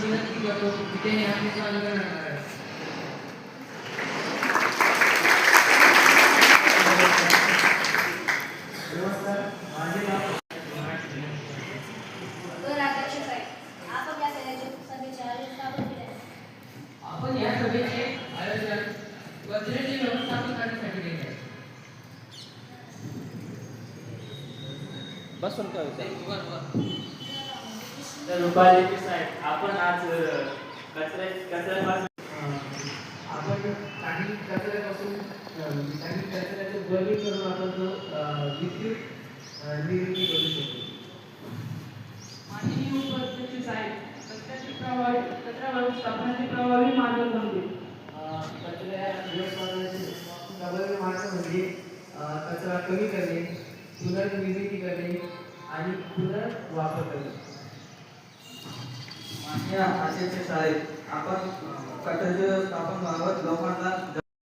विनंती करतो की ते या अनुकरण करावे. नमस्कार, माझे नाव आपण या सभेचे आयोजन कचऱ्याचे व्यवस्थापन करण्यासाठी केले आहे. बसून काय होतं? तर रुपाली साहेब, आपण आज कचऱ्यापासून आपण काही कचऱ्यापासून काही कचऱ्याचं वर्गीकरण आपण तो विद्युत निर्मिती करू शकतो. माझी ही उपस्थिती आहे कचरा व्यवस्थापनाचे प्रभावी मार्ग कोणते? कचरा व्यवस्थापनाचे प्रभावी मार्ग म्हणजे कचरा कमी करणे, पुनर्निर्मिती करणे आणि पुनर्वापर करणे. माझ्या आशेचे शाळेत आपण कचऱ्याचे व्यवस्थापन बाबत लोकांना